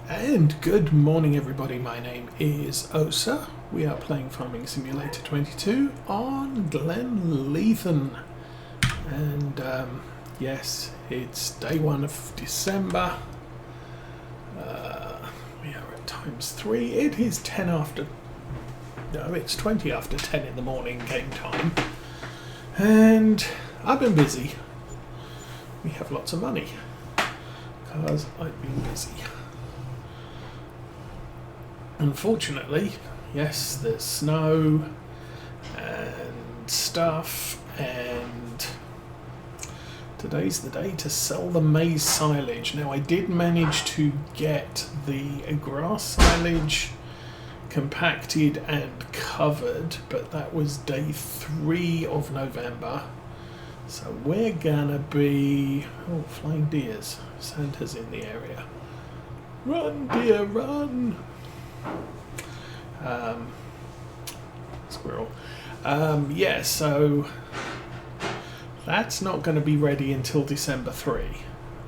And good morning everybody, my name is Osa. We are playing Farming Simulator 22 on Glenleathann. And yes, it's day 1 of December. We are at ×3. It is 10 after... No, it's 20 after 10 in the morning game time. And I've been busy. We have lots of money because I've been busy. Unfortunately, yes, there's snow and stuff, and today's the day to sell the maize silage. Now, I did manage to get the grass silage compacted and covered, but that was day 3 of November. So we're gonna be... Oh, flying deers. Santa's in the area. Run, deer, run! Squirrel. Yeah, so that's not going to be ready until December 3.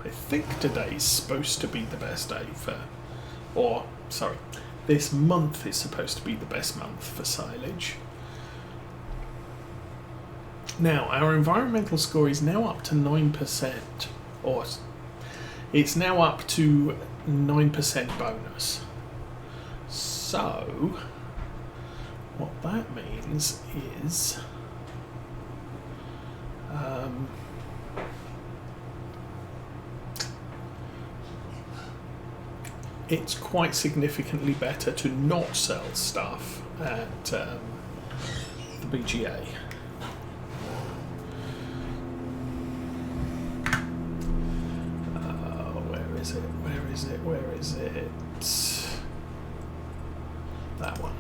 I think today's supposed to be the best day for... Or, sorry, this month is supposed to be the best month for silage. Now, our environmental score is now up to 9%, or it's now up to 9% bonus. So, what that means is it's quite significantly better to not sell stuff at the BGA. Where is it? Where is it? Where is it? That one.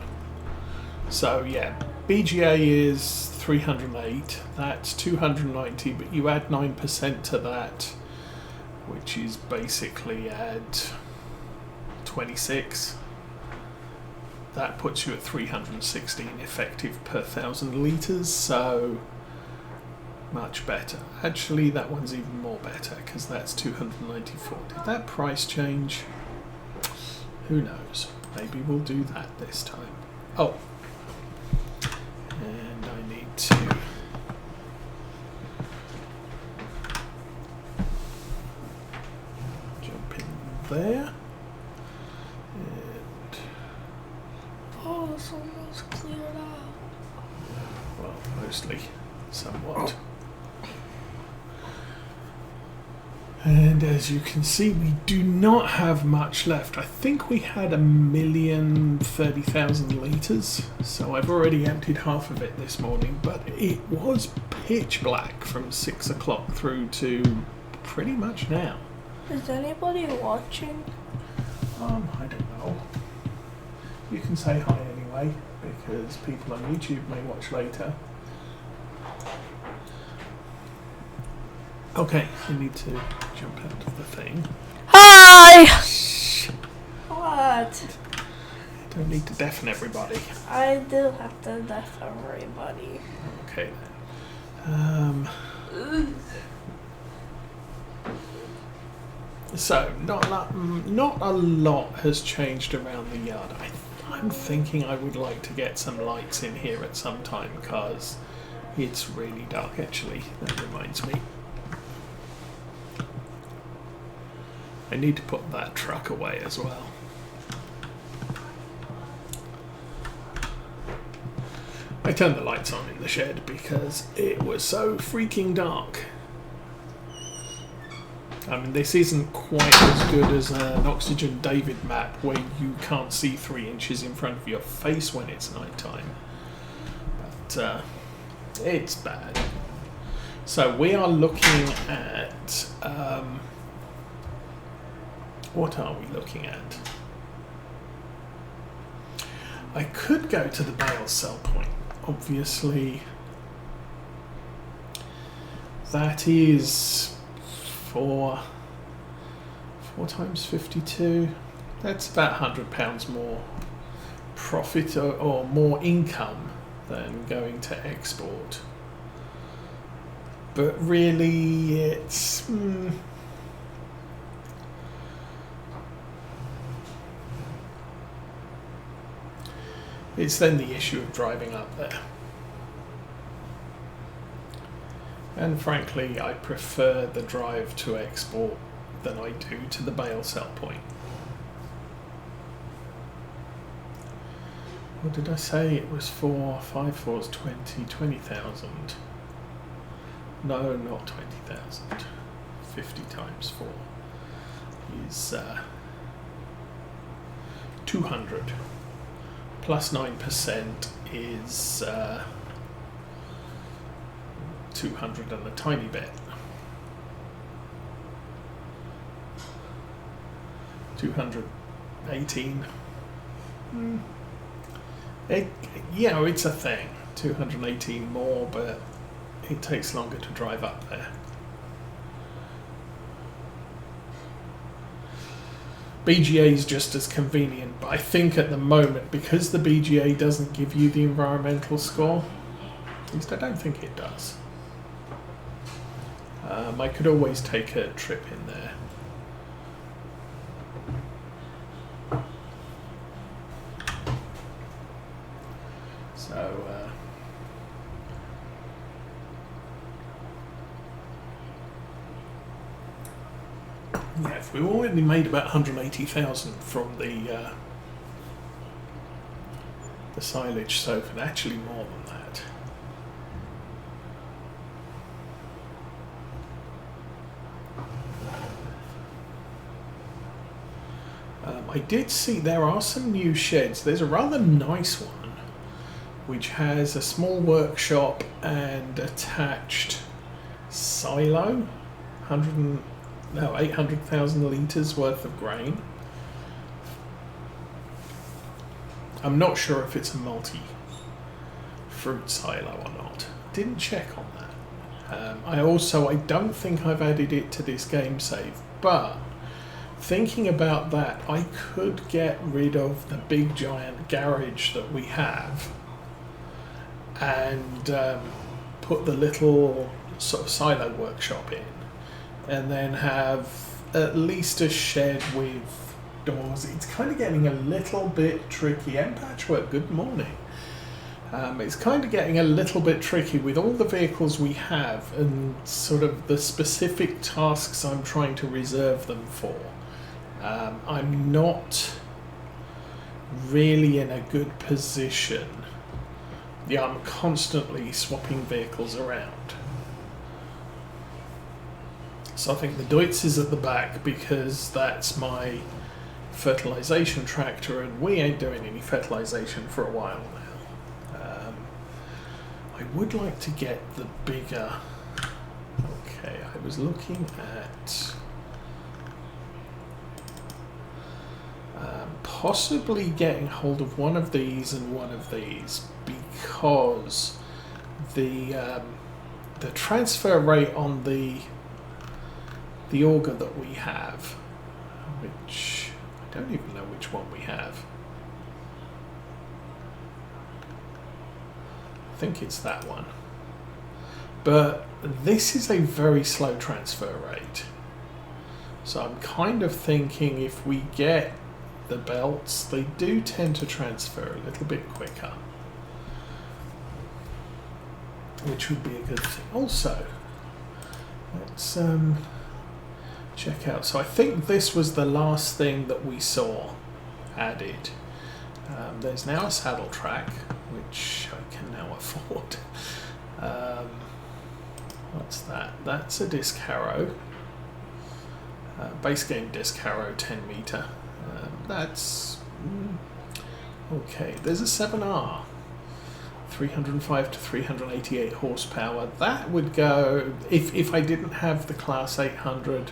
So yeah, BGA is 308, that's 290, but you add 9% to that, which is basically add 26. That puts you at 316 effective per 1,000 litres, so much better. Actually, that one's even more better because that's 294. Did that price change? Who knows? Maybe we'll do that this time. Oh, and I need to jump in there. And oh, it's almost cleared out. Well, mostly, somewhat. And as you can see, we do not have much left. I think we had 1,030,000 litres, so I've already emptied half of it this morning, but it was pitch black from 6 o'clock through to pretty much now. Is anybody watching? I don't know. You can say hi anyway, because people on YouTube may watch later. Okay, we need to jump out of the thing. Hi! Shh. What? Don't need to deafen everybody. I do have to deafen everybody. Okay then. So, not a lot has changed around the yard. I'm thinking I would like to get some lights in here at some time because it's really dark. Actually, that reminds me. I need to put that truck away as well. I turned the lights on in the shed because it was so freaking dark. I mean, this isn't quite as good as an Oxygen David map where you can't see 3 inches in front of your face when it's night time. But it's bad. So we are looking at... what are we looking at? I could go to the bale sell point. Obviously, that is 4 times 52. That's about £100 more profit or more income than going to export. But really, it's... It's then the issue of driving up there. And frankly, I prefer the drive to export than I do to the bale sell point. What did I say? It was 5 fours 20, 20,000. No, not 20,000. 50 times 4 is 200. Plus 9% is 200 and a tiny bit. 218. It's a thing. 218 more, but it takes longer to drive up there. BGA is just as convenient, but I think at the moment, because the BGA doesn't give you the environmental score, at least I don't think it does. I could always take a trip in there. So, yeah, if we already made about 180,000 from the silage sofa, and actually more than that. I did see there are some new sheds. There's a rather nice one which has a small workshop and attached silo, 800,000 litres worth of grain. I'm not sure if it's a multi-fruit silo or not. Didn't check on that. I don't think I've added it to this game save, but thinking about that, I could get rid of the big giant garage that we have and put the little sort of silo workshop in, and then have at least a shed with doors. It's kind of getting a little bit tricky. And Patchwork, good morning. It's kind of getting a little bit tricky with all the vehicles we have and sort of the specific tasks I'm trying to reserve them for. I'm not really in a good position. Yeah, I'm constantly swapping vehicles around. So I think the Deutz is at the back because that's my fertilization tractor, and we ain't doing any fertilization for a while now. I would like to get the bigger... Okay, I was looking at... possibly getting hold of one of these and one of these, because the transfer rate on the auger that we have, which I don't even know which one we have. I think it's that one. But this is a very slow transfer rate. So I'm kind of thinking if we get the belts, they do tend to transfer a little bit quicker, which would be a good thing. Also, let's check out. So I think this was the last thing that we saw added. There's now a saddle track, which I can now afford. What's that? That's a disc harrow. Base game disc harrow, 10 meter. That's okay. There's a 7R, 305 to 388 horsepower. That would go if I didn't have the Class 800.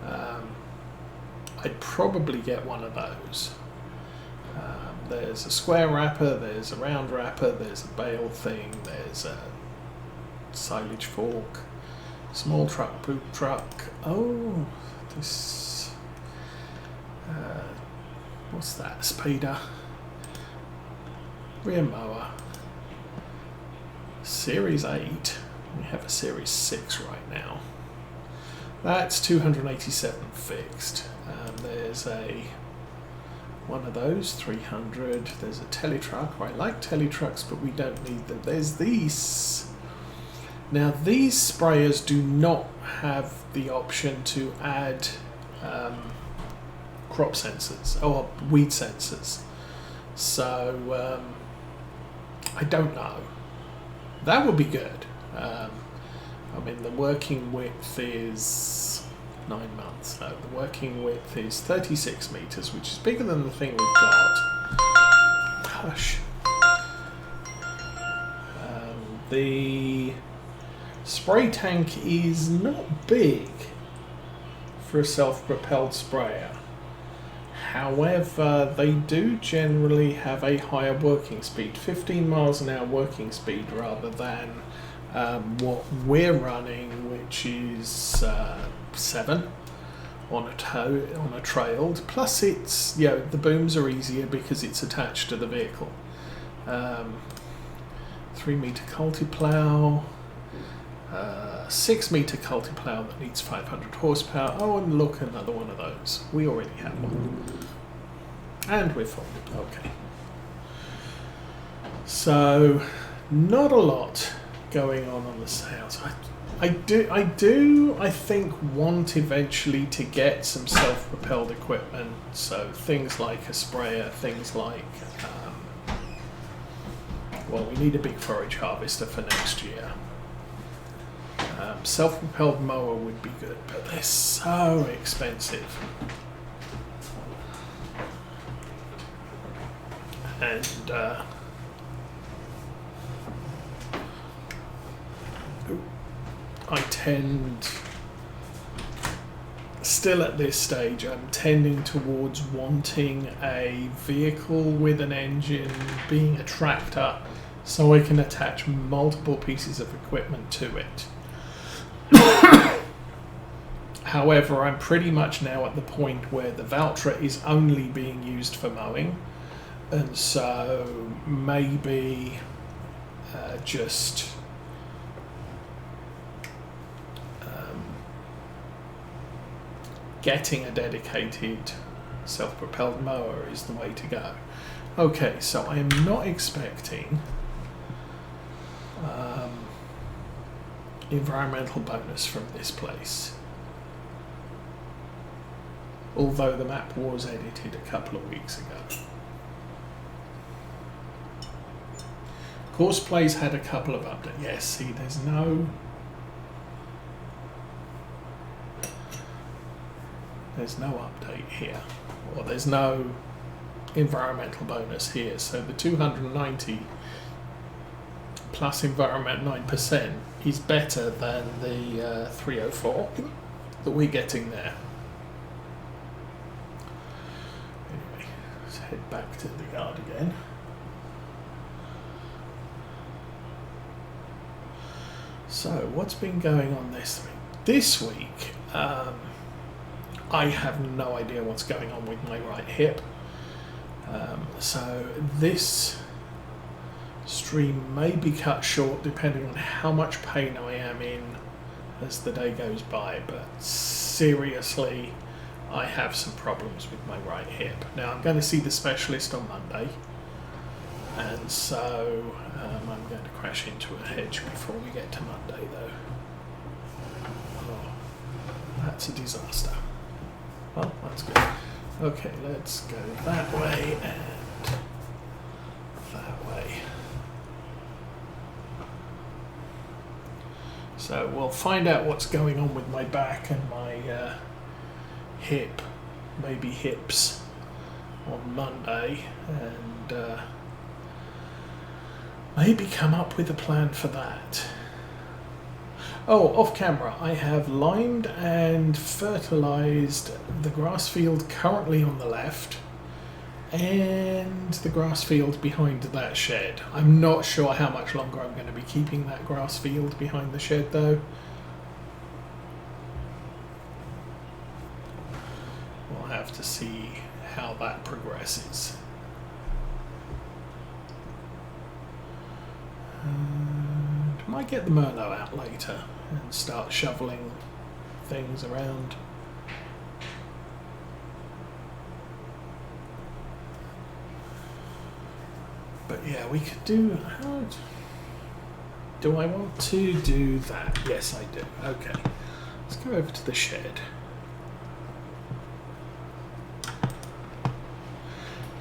I'd probably get one of those. There's a square wrapper, there's a round wrapper, there's a bale thing, there's a silage fork, small truck, boot truck. Oh, this. What's that? Spader, rear mower, Series 8. We have a Series 6 right now. That's 287 fixed. There's a one of those, 300. There's a tele-truck. I like tele-trucks, but we don't need them. There's these. Now these sprayers do not have the option to add crop sensors or weed sensors. So I don't know. That would be good. I mean, the working width is 9 months. No, the working width is 36 meters, which is bigger than the thing we've got. Hush. The spray tank is not big for a self-propelled sprayer. However, they do generally have a higher working speed, 15 miles an hour working speed, rather than what we're running, which is 7 on a trailed. Plus, it's the booms are easier because it's attached to the vehicle. 3 meter culti-plow, 6 meter culti-plow that needs 500 horsepower. Oh, and look, another one of those. We already have one. And we're full. Okay. So, not a lot going on the sales. I think want eventually to get some self-propelled equipment. So things like a sprayer, things like well, we need a big forage harvester for next year. Self-propelled mower would be good, but they're so expensive. And I tend, still at this stage, I'm tending towards wanting a vehicle with an engine, being a tractor, so I can attach multiple pieces of equipment to it. However, I'm pretty much now at the point where the Valtra is only being used for mowing, and so maybe just getting a dedicated self-propelled mower is the way to go. Okay, so I am not expecting environmental bonus from this place, although the map was edited a couple of weeks ago. Course Plays had a couple of updates. Yes, see, there's no update here, or there's no environmental bonus here. So the 290 plus environment 9% is better than the 304 that we're getting there. Anyway, let's head back to the yard again. So what's been going on this week? This week, I have no idea what's going on with my right hip. So this stream may be cut short depending on how much pain I am in as the day goes by, but seriously, I have some problems with my right hip. Now I'm going to see the specialist on Monday, and so I'm going to crash into a hedge before we get to Monday though. Oh, that's a disaster. Well, that's good. Okay, let's go that way and that way. So we'll find out what's going on with my back and my hip, maybe hips, on Monday, and maybe come up with a plan for that. Oh, off camera, I have limed and fertilised the grass field currently on the left and the grass field behind that shed. I'm not sure how much longer I'm going to be keeping that grass field behind the shed though. We'll have to see how that progresses. Might get the Merlot out later and start shoveling things around. But yeah, we could do... Do I want to do that? Yes, I do. Okay. Let's go over to the shed.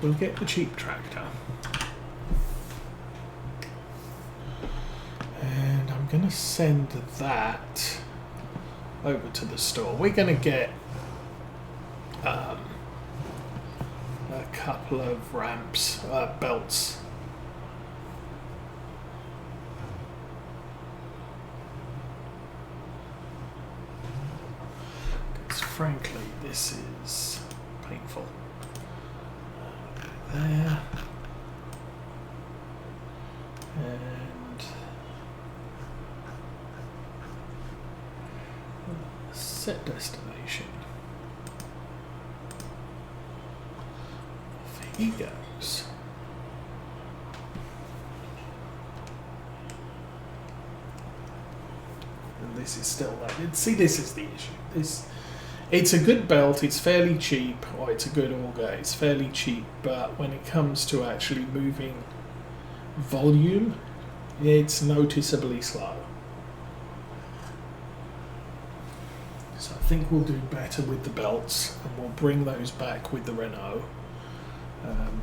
We'll get the cheap tractor. And I'm going to send that over to the store. We're going to get a couple of ramps, belts. Because frankly, this is painful. There. And set destination. Off he goes. And this is still that. See, this is the issue. It's a good belt, it's fairly cheap, or it's a good auger, it's fairly cheap, but when it comes to actually moving volume, it's noticeably slow. So I think we'll do better with the belts, and we'll bring those back with the Renault.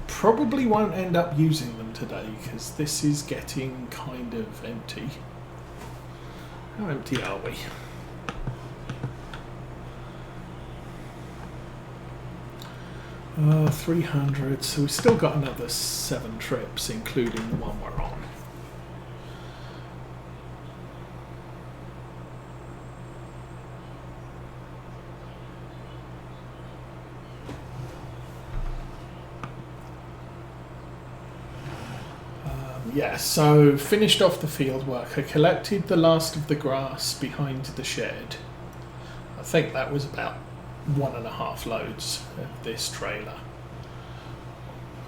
Probably won't end up using them today, because this is getting kind of empty. How empty are we? 300, so we've still got another 7 trips, including the one we're on. Yeah, so finished off the field work. I collected the last of the grass behind the shed. I think that was about 1.5 loads of this trailer.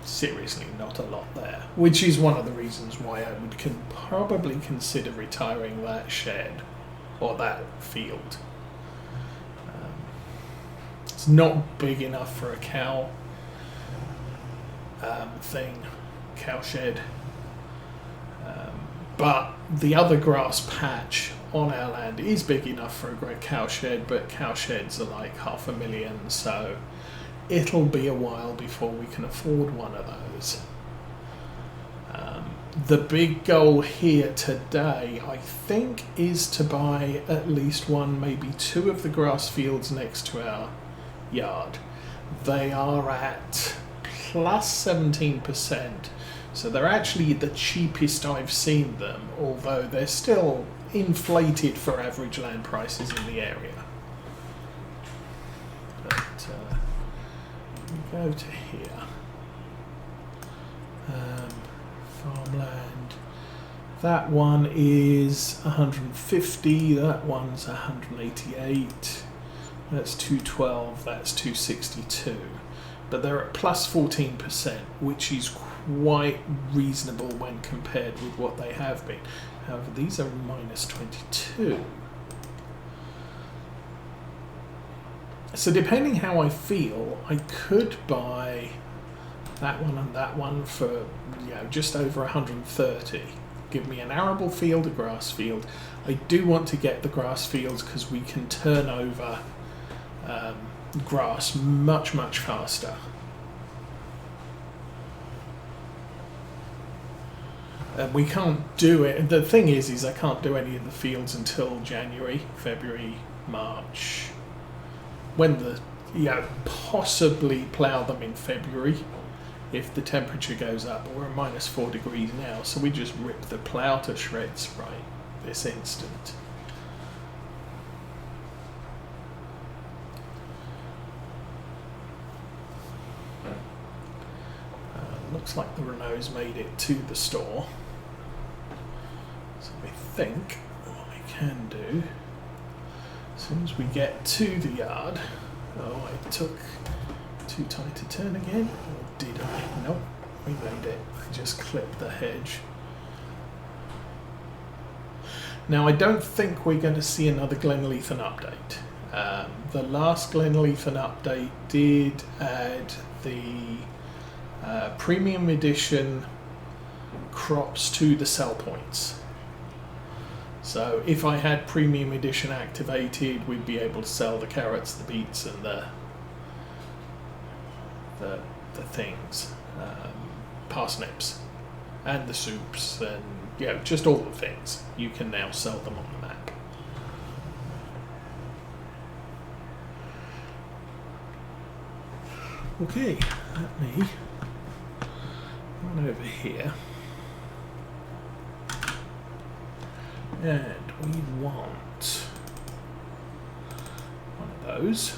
Seriously, not a lot there, which is one of the reasons why I would probably consider retiring that shed or that field. It's not big enough for a cow cow shed, but the other grass patch on our land is big enough for a great cow shed, but cow sheds are like $500,000, so it'll be a while before we can afford one of those. The big goal here today, I think, is to buy at least 1, maybe 2 of the grass fields next to our yard. They are at plus 17%, so they're actually the cheapest I've seen them, although they're still inflated for average land prices in the area. But we go to here. Farmland. That one is 150. That one's 188. That's 212. That's 262. But they're at plus 14%, which is quite reasonable when compared with what they have been. However, these are minus 22. So depending how I feel, I could buy that one and that one for just over 130. Give me an arable field, a grass field. I do want to get the grass fields because we can turn over grass much faster. We can't do it. The thing is I can't do any of the fields until January, February, March. When possibly plough them in February if the temperature goes up. We're at minus 4 degrees now, so we just rip the plough to shreds right this instant. Looks like the Renault's made it to the store. So I think what I can do, as soon as we get to the yard... Oh, I took too tight to turn again. Or did I? Nope, we made it. I just clipped the hedge. Now, I don't think we're going to see another Glenleathann update. The last Glenleathann update did add the premium edition crops to the sell points. So if I had Premium Edition activated, we'd be able to sell the carrots, the beets, and the things, parsnips, and the soups, and just all the things. You can now sell them on the map. Okay, let me run over here. And we want one of those.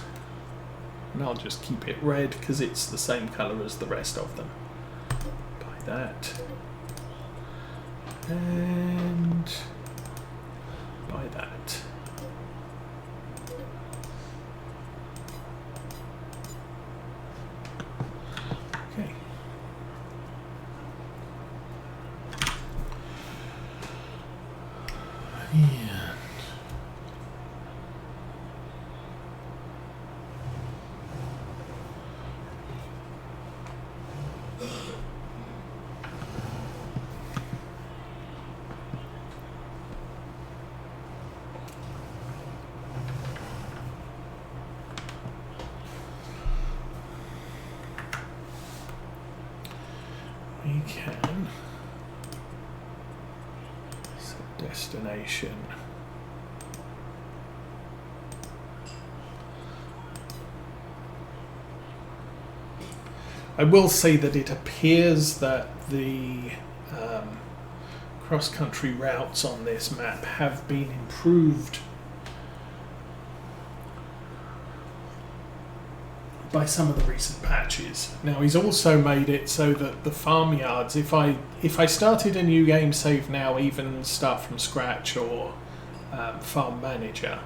And I'll just keep it red because it's the same colour as the rest of them. Buy that. And buy that. Okay. Yeah. We can set destination. I will say that it appears that the cross-country routes on this map have been improved by some of the recent patches. Now he's also made it so that the farmyards, if I started a new game save now, even start from scratch or farm manager,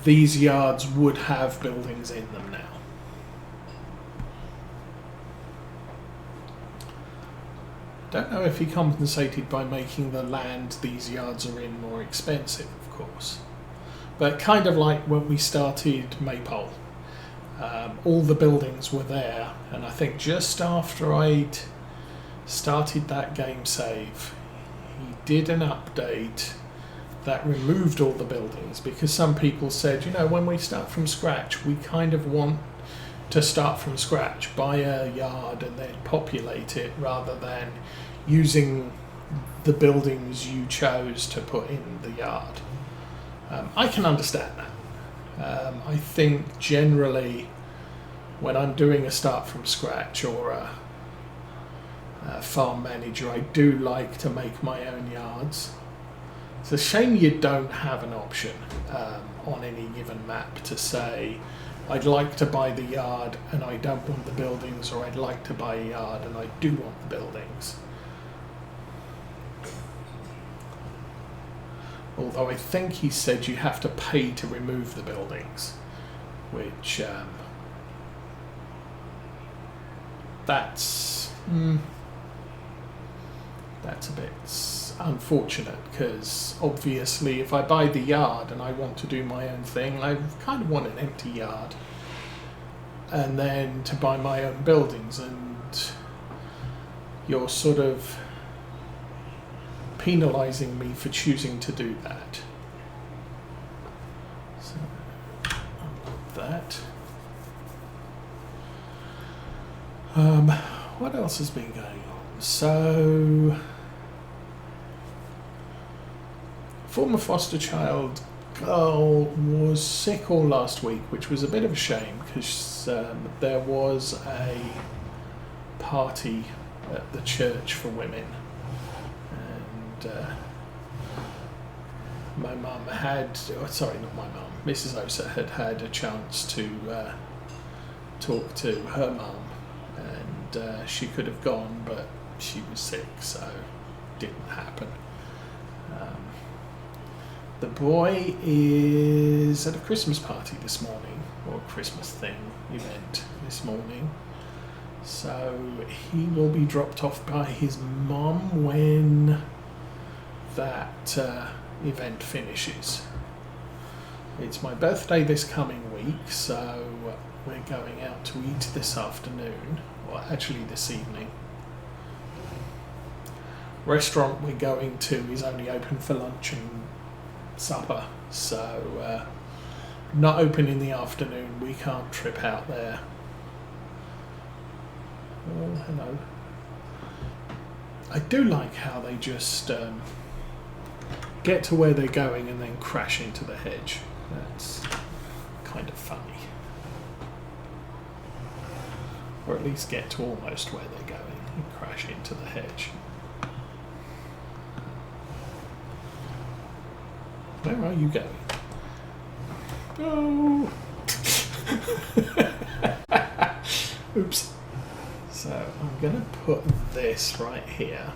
these yards would have buildings in them now. Don't know if he compensated by making the land these yards are in more expensive, of course. But kind of like when we started Maypole. All the buildings were there, and I think just after I'd started that game save, he did an update that removed all the buildings, because some people said, when we start from scratch, we kind of want to start from scratch, buy a yard and then populate it, rather than using the buildings you chose to put in the yard. I can understand that. I think generally when I'm doing a start from scratch or a farm manager, I do like to make my own yards. It's a shame you don't have an option on any given map to say, I'd like to buy the yard and I don't want the buildings, or I'd like to buy a yard and I do want the buildings. Although I think he said you have to pay to remove the buildings, which that's a bit unfortunate, because obviously if I buy the yard and I want to do my own thing, I kind of want an empty yard, and then to buy my own buildings, and you're sort of penalising me for choosing to do that. So I want that. What else has been going on? So, former foster child girl was sick all last week, which was a bit of a shame, because there was a party at the church for women, and my mum had, not my mum, Mrs. Osa had a chance to talk to her mum, and she could have gone, but she was sick, so it didn't happen. The boy is at a Christmas party this morning, or a Christmas event this morning, so he will be dropped off by his mum when that event finishes. It's my birthday this coming week, so we're going out to eat this afternoon, or actually this evening. restaurant we're going to is only open for lunch and supper, so not open in the afternoon. We can't trip out there. Oh, hello. I do like how they just get to where they're going and then crash into the hedge. That's kind of funny. Or at least get to almost where they're going and crash into the hedge. Where are you going? Oh! Oops. So I'm going to put this right here.